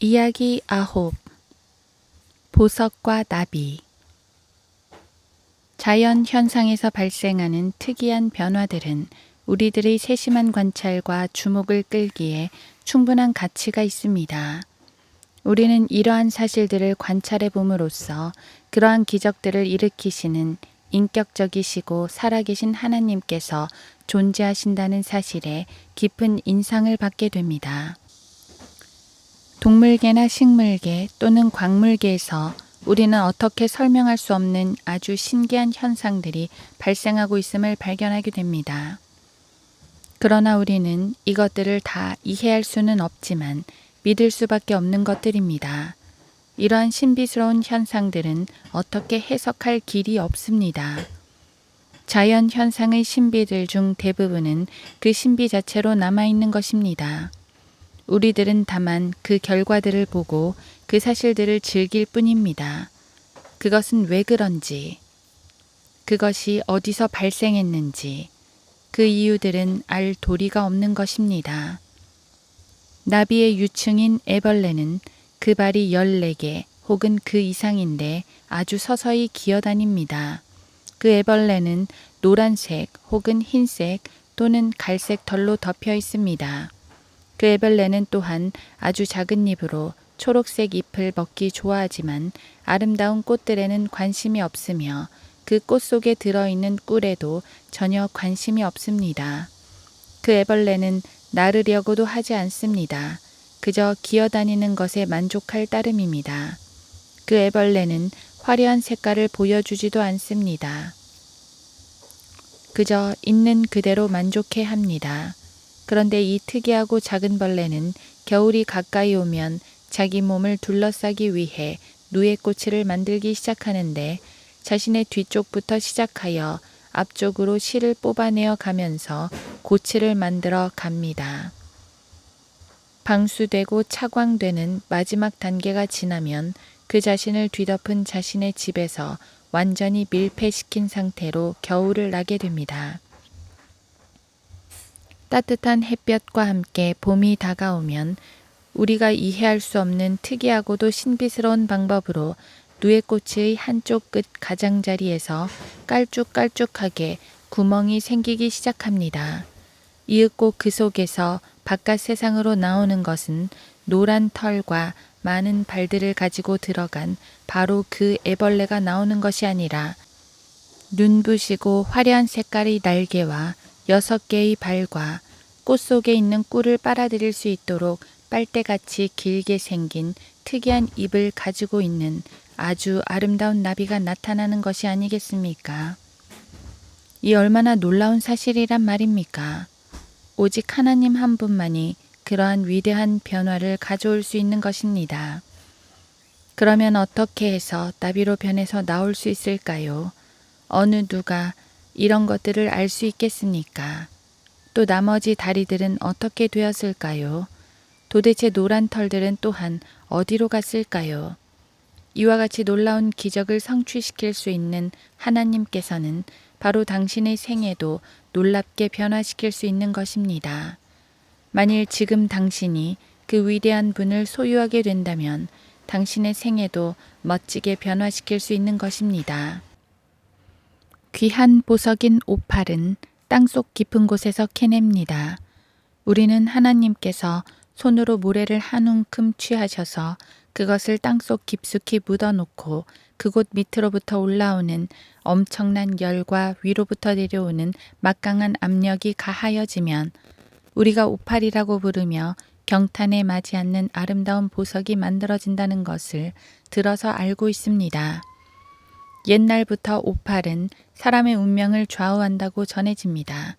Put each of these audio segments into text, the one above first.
이야기 9. 보석과 나비. 자연 현상에서 발생하는 특이한 변화들은 우리들의 세심한 관찰과 주목을 끌기에 충분한 가치가 있습니다. 우리는 이러한 사실들을 관찰해 봄으로써 그러한 기적들을 일으키시는 인격적이시고 살아계신 하나님께서 존재하신다는 사실에 깊은 인상을 받게 됩니다. 동물계나 식물계 또는 광물계에서 우리는 어떻게 설명할 수 없는 아주 신기한 현상들이 발생하고 있음을 발견하게 됩니다. 그러나 우리는 이것들을 다 이해할 수는 없지만 믿을 수밖에 없는 것들입니다. 이러한 신비스러운 현상들은 어떻게 해석할 길이 없습니다. 자연 현상의 신비들 중 대부분은 그 신비 자체로 남아있는 것입니다. 우리들은 다만 그 결과들을 보고 그 사실들을 즐길 뿐입니다. 그것은 왜 그런지, 그것이 어디서 발생했는지, 그 이유들은 알 도리가 없는 것입니다. 나비의 유충인 애벌레는 그 발이 14개 혹은 그 이상인데 아주 서서히 기어다닙니다. 그 애벌레는 노란색 혹은 흰색 또는 갈색 털로 덮여 있습니다. 그 애벌레는 또한 아주 작은 입으로 초록색 잎을 먹기 좋아하지만 아름다운 꽃들에는 관심이 없으며 그 꽃 속에 들어있는 꿀에도 전혀 관심이 없습니다. 그 애벌레는 나르려고도 하지 않습니다. 그저 기어다니는 것에 만족할 따름입니다. 그 애벌레는 화려한 색깔을 보여주지도 않습니다. 그저 있는 그대로 만족해 합니다. 그런데 이 특이하고 작은 벌레는 겨울이 가까이 오면 자기 몸을 둘러싸기 위해 누에꼬치를 만들기 시작하는데 자신의 뒤쪽부터 시작하여 앞쪽으로 실을 뽑아내어 가면서 고치를 만들어 갑니다. 방수되고 차광되는 마지막 단계가 지나면 그 자신을 뒤덮은 자신의 집에서 완전히 밀폐시킨 상태로 겨울을 나게 됩니다. 따뜻한 햇볕과 함께 봄이 다가오면 우리가 이해할 수 없는 특이하고도 신비스러운 방법으로 누에꼬치의 한쪽 끝 가장자리에서 깔쭉깔쭉하게 구멍이 생기기 시작합니다. 이윽고 그 속에서 바깥 세상으로 나오는 것은 노란 털과 많은 발들을 가지고 들어간 바로 그 애벌레가 나오는 것이 아니라 눈부시고 화려한 색깔의 날개와 6개의 발과 꽃 속에 있는 꿀을 빨아들일 수 있도록 빨대같이 길게 생긴 특이한 입을 가지고 있는 아주 아름다운 나비가 나타나는 것이 아니겠습니까? 이 얼마나 놀라운 사실이란 말입니까? 오직 하나님 한 분만이 그러한 위대한 변화를 가져올 수 있는 것입니다. 그러면 어떻게 해서 나비로 변해서 나올 수 있을까요? 어느 누가 이런 것들을 알 수 있겠습니까? 또 나머지 다리들은 어떻게 되었을까요? 도대체 노란 털들은 또한 어디로 갔을까요? 이와 같이 놀라운 기적을 성취시킬 수 있는 하나님께서는 바로 당신의 생애도 놀랍게 변화시킬 수 있는 것입니다. 만일 지금 당신이 그 위대한 분을 소유하게 된다면 당신의 생애도 멋지게 변화시킬 수 있는 것입니다. 귀한 보석인 오팔은 땅속 깊은 곳에서 캐냅니다. 우리는 하나님께서 손으로 모래를 한 움큼 취하셔서 그것을 땅속 깊숙이 묻어놓고 그곳 밑으로부터 올라오는 엄청난 열과 위로부터 내려오는 막강한 압력이 가하여지면 우리가 오팔이라고 부르며 경탄에 맞지 않는 아름다운 보석이 만들어진다는 것을 들어서 알고 있습니다. 옛날부터 오팔은 사람의 운명을 좌우한다고 전해집니다.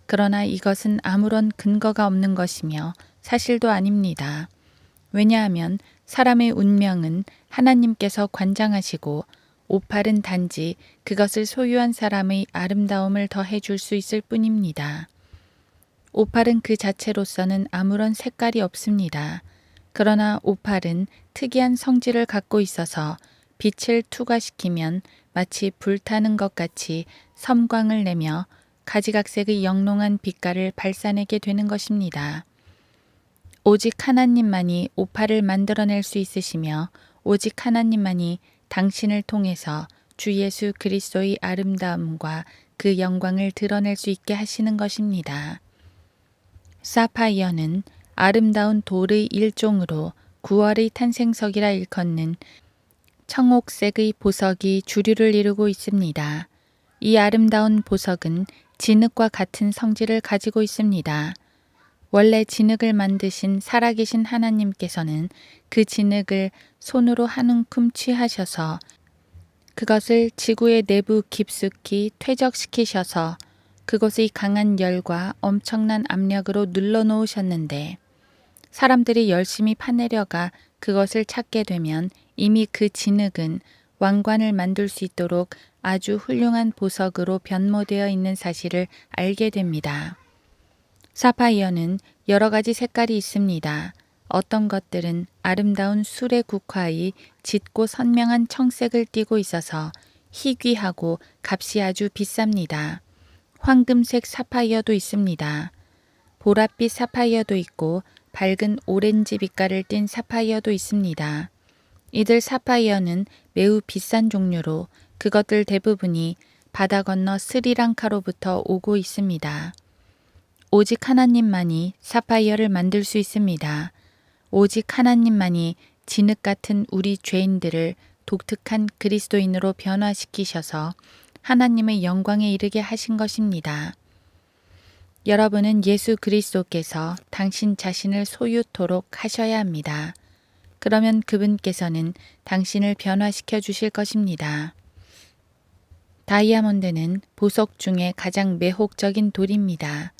그러나 이것은 아무런 근거가 없는 것이며 사실도 아닙니다. 왜냐하면 사람의 운명은 하나님께서 관장하시고 오팔은 단지 그것을 소유한 사람의 아름다움을 더해줄 수 있을 뿐입니다. 오팔은 그 자체로서는 아무런 색깔이 없습니다. 그러나 오팔은 특이한 성질을 갖고 있어서 빛을 투과시키면 마치 불타는 것 같이 섬광을 내며 가지각색의 영롱한 빛깔을 발산하게 되는 것입니다. 오직 하나님만이 오파를 만들어낼 수 있으시며 오직 하나님만이 당신을 통해서 주 예수 그리스도의 아름다움과 그 영광을 드러낼 수 있게 하시는 것입니다. 사파이어는 아름다운 돌의 일종으로 9월의 탄생석이라 일컫는 청옥색의 보석이 주류를 이루고 있습니다. 이 아름다운 보석은 진흙과 같은 성질을 가지고 있습니다. 원래 진흙을 만드신 살아계신 하나님께서는 그 진흙을 손으로 한 움큼 취하셔서 그것을 지구의 내부 깊숙이 퇴적시키셔서 그곳의 강한 열과 엄청난 압력으로 눌러놓으셨는데 사람들이 열심히 파내려가 그것을 찾게 되면 이미 그 진흙은 왕관을 만들 수 있도록 아주 훌륭한 보석으로 변모되어 있는 사실을 알게 됩니다. 사파이어는 여러 가지 색깔이 있습니다. 어떤 것들은 아름다운 수레 국화의 짙고 선명한 청색을 띠고 있어서 희귀하고 값이 아주 비쌉니다. 황금색 사파이어도 있습니다. 보랏빛 사파이어도 있고 밝은 오렌지 빛깔을 띤 사파이어도 있습니다. 이들 사파이어는 매우 비싼 종류로 그것들 대부분이 바다 건너 스리랑카로부터 오고 있습니다. 오직 하나님만이 사파이어를 만들 수 있습니다. 오직 하나님만이 진흙 같은 우리 죄인들을 독특한 그리스도인으로 변화시키셔서 하나님의 영광에 이르게 하신 것입니다. 여러분은 예수 그리스도께서 당신 자신을 소유토록 하셔야 합니다. 그러면 그분께서는 당신을 변화시켜 주실 것입니다. 다이아몬드는 보석 중에 가장 매혹적인 돌입니다.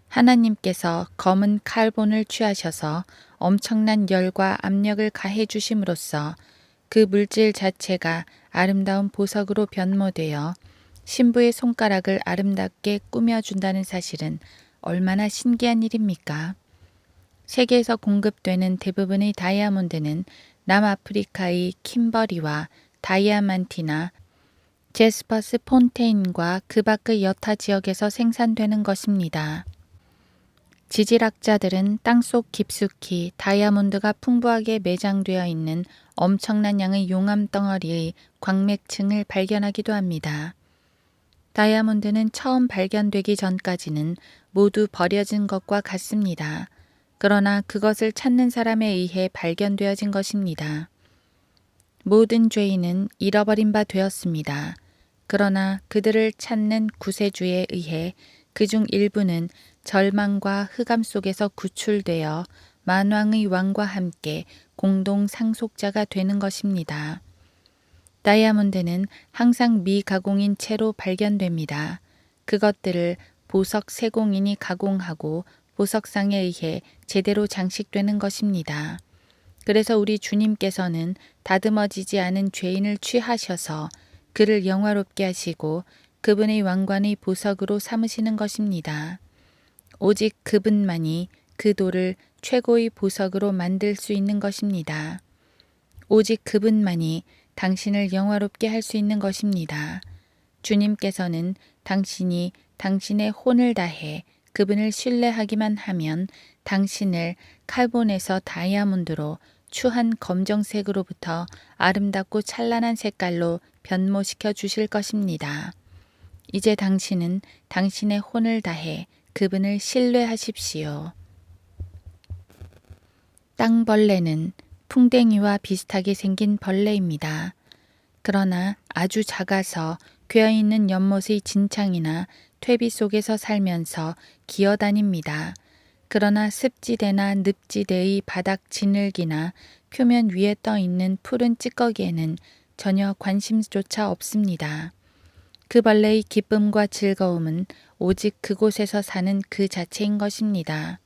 하나님께서 검은 칼본을 취하셔서 엄청난 열과 압력을 가해 주심으로써 그 물질 자체가 아름다운 보석으로 변모되어 신부의 손가락을 아름답게 꾸며준다는 사실은 얼마나 신기한 일입니까? 세계에서 공급되는 대부분의 다이아몬드는 남아프리카의 킴버리와 다이아만티나 제스퍼스 폰테인과 그 밖의 여타 지역에서 생산되는 것입니다. 지질학자들은 땅속 깊숙이 다이아몬드가 풍부하게 매장되어 있는 엄청난 양의 용암 덩어리의 광맥층을 발견하기도 합니다. 다이아몬드는 처음 발견되기 전까지는 모두 버려진 것과 같습니다. 그러나 그것을 찾는 사람에 의해 발견되어진 것입니다. 모든 죄인은 잃어버린 바 되었습니다. 그러나 그들을 찾는 구세주에 의해 그중 일부는 절망과 흑암 속에서 구출되어 만왕의 왕과 함께 공동 상속자가 되는 것입니다. 다이아몬드는 항상 미가공인 채로 발견됩니다. 그것들을 보석 세공인이 가공하고 보석상에 의해 제대로 장식되는 것입니다. 그래서 우리 주님께서는 다듬어지지 않은 죄인을 취하셔서 그를 영화롭게 하시고 그분의 왕관의 보석으로 삼으시는 것입니다. 오직 그분만이 그 돌을 최고의 보석으로 만들 수 있는 것입니다. 오직 그분만이 당신을 영화롭게 할 수 있는 것입니다. 주님께서는 당신이 당신의 혼을 다해 그분을 신뢰하기만 하면 당신을 칼본에서 다이아몬드로 추한 검정색으로부터 아름답고 찬란한 색깔로 변모시켜 주실 것입니다. 이제 당신은 당신의 혼을 다해 그분을 신뢰하십시오. 땅벌레는 풍뎅이와 비슷하게 생긴 벌레입니다. 그러나 아주 작아서 괴어있는 연못의 진창이나 퇴비 속에서 살면서 기어다닙니다. 그러나 습지대나 늪지대의 바닥 진흙이나 표면 위에 떠 있는 푸른 찌꺼기에는 전혀 관심조차 없습니다. 그 벌레의 기쁨과 즐거움은 오직 그곳에서 사는 그 자체인 것입니다.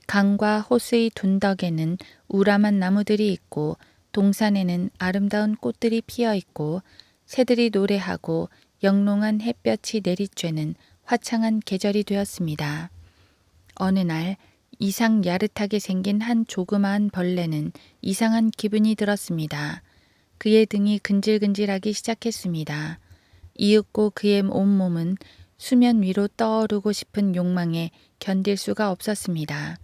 강과 호수의 둔덕에는 우람한 나무들이 있고 동산에는 아름다운 꽃들이 피어 있고 새들이 노래하고 영롱한 햇볕이 내리쬐는 화창한 계절이 되었습니다. 어느 날 이상 야릇하게 생긴 한 조그마한 벌레는 이상한 기분이 들었습니다. 그의 등이 근질근질하기 시작했습니다. 이윽고 그의 온몸은 수면 위로 떠오르고 싶은 욕망에 견딜 수가 없었습니다.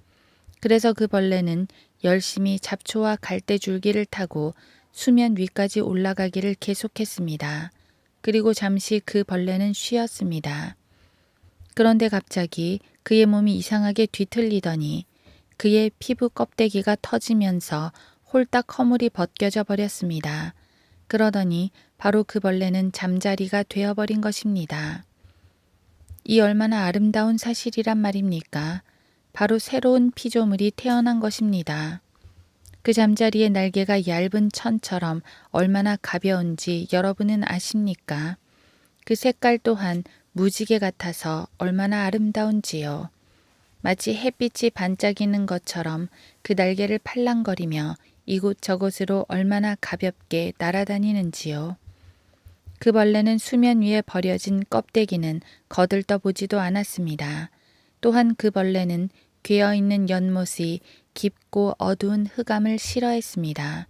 그래서 그 벌레는 열심히 잡초와 갈대줄기를 타고 수면 위까지 올라가기를 계속했습니다. 그리고 잠시 그 벌레는 쉬었습니다. 그런데 갑자기 그의 몸이 이상하게 뒤틀리더니 그의 피부 껍데기가 터지면서 홀딱 허물이 벗겨져 버렸습니다. 그러더니 바로 그 벌레는 잠자리가 되어버린 것입니다. 이 얼마나 아름다운 사실이란 말입니까? 바로 새로운 피조물이 태어난 것입니다. 그 잠자리의 날개가 얇은 천처럼 얼마나 가벼운지 여러분은 아십니까? 그 색깔 또한 무지개 같아서 얼마나 아름다운지요. 마치 햇빛이 반짝이는 것처럼 그 날개를 팔랑거리며 이곳저곳으로 얼마나 가볍게 날아다니는지요. 그 벌레는 수면 위에 버려진 껍데기는 거들떠보지도 않았습니다. 또한 그 벌레는 괴어있는 연못이 깊고 어두운 흑암을 싫어했습니다.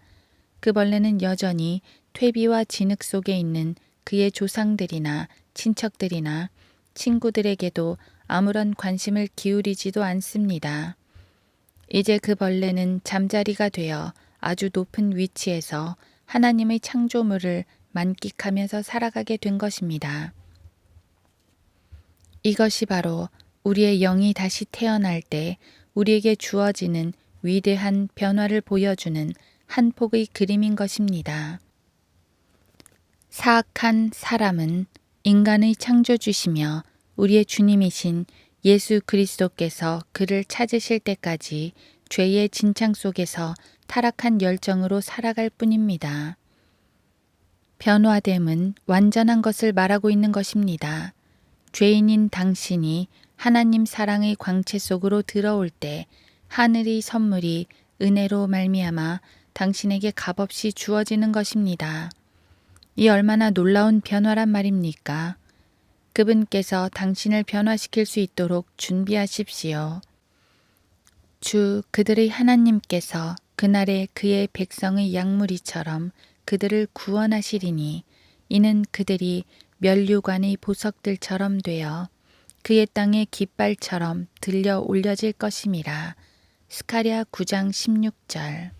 그 벌레는 여전히 퇴비와 진흙 속에 있는 그의 조상들이나 친척들이나 친구들에게도 아무런 관심을 기울이지도 않습니다. 이제 그 벌레는 잠자리가 되어 아주 높은 위치에서 하나님의 창조물을 만끽하면서 살아가게 된 것입니다. 이것이 바로 우리의 영이 다시 태어날 때 우리에게 주어지는 위대한 변화를 보여주는 한 폭의 그림인 것입니다. 사악한 사람은 인간의 창조주시며 우리의 주님이신 예수 그리스도께서 그를 찾으실 때까지 죄의 진창 속에서 타락한 열정으로 살아갈 뿐입니다. 변화됨은 완전한 것을 말하고 있는 것입니다. 죄인인 당신이 하나님 사랑의 광채 속으로 들어올 때 하늘의 선물이 은혜로 말미암아 당신에게 값없이 주어지는 것입니다. 이 얼마나 놀라운 변화란 말입니까? 그분께서 당신을 변화시킬 수 있도록 준비하십시오. 주 그들의 하나님께서 그날에 그의 백성의 양무리처럼 그들을 구원하시리니 이는 그들이 면류관의 보석들처럼 되어 그의 땅의 깃발처럼 들려 올려질 것임이라. 스가랴 9장 16절.